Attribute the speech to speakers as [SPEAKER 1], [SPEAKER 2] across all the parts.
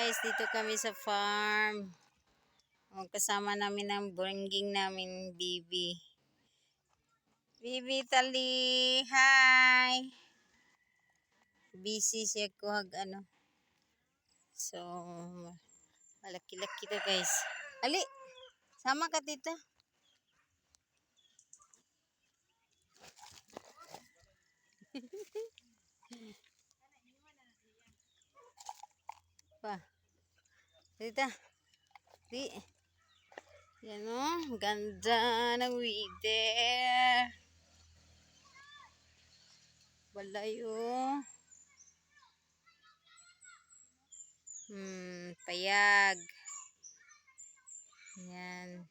[SPEAKER 1] guys, dito kami sa farm. Kasama namin ang bringing namin, Bibi. Bibi Tali, hi! Busy siya kuhag ano. So, malaki-laki to guys. Ali, sama ka tita. Pa. Tita. Di. Yan o. Ganda ng weather. Balayo. Payag. Yan.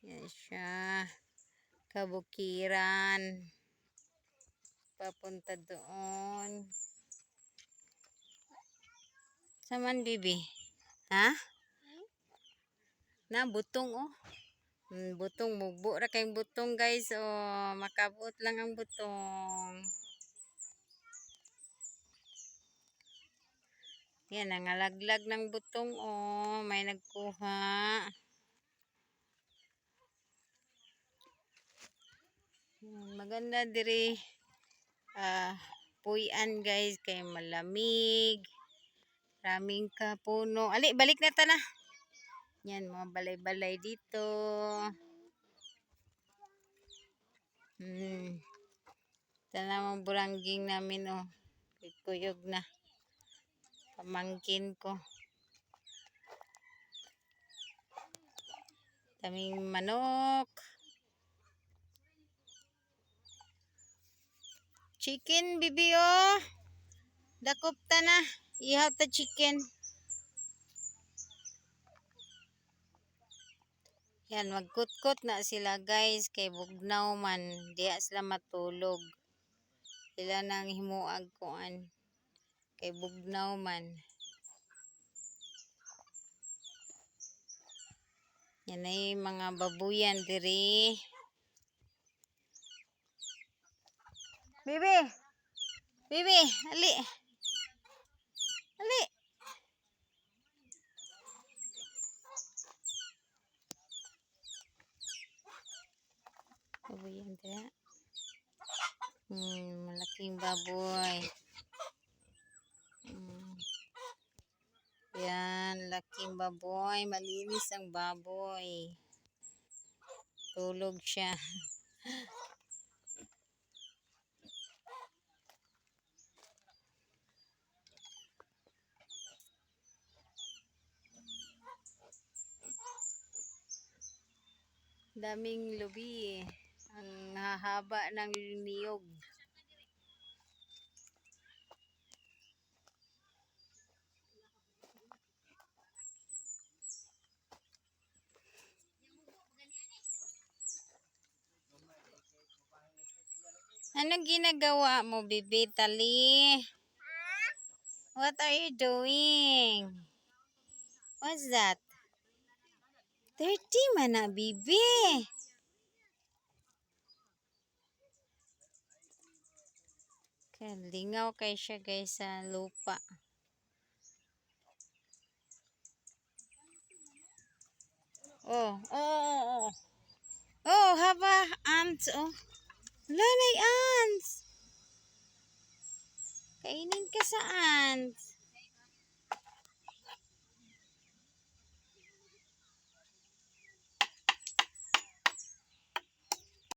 [SPEAKER 1] Yan siya. Kabukiran. Papunta doon. Saman, Bibi? Ha? Na, butong, oh. Butong, mugbo ra kayong butong, guys. Oh, makabot lang ang butong. Yan, nangalaglag ng butong, oh. May nagkuha. Maganda diri. Puyan, guys, kay malamig. Raming kapuno. Ali, balik na ta na. Yan, mga balay-balay dito. Ito na mga burangging namin, oh. Kuyog na. Pamangkin ko. Daming manok. Chicken, Bibi, oh. Dakop ta na. Ihaw ta chicken. Yan, magkutkot na sila, guys. Kay bugnaw man. Diya sila matulog. Sila nang himuag kuan. Kay bugnaw man. Yan ay mga babuyan diri. Bibi! Bibi! Ali! Ali! Babuyan diri. Malaking baboy. Yan, laking baboy. Malinis ang baboy. Tulog siya. Daming lubi. Ang hahaba ng niyog. Anong ginagawa mo, Bibi Tali? What are you doing? What's that? Dirty man na, Bibi. Lingaw kay siya, guys, sa lupa. Oh, haba ants, oh. Lanay ants. Kainin ka sa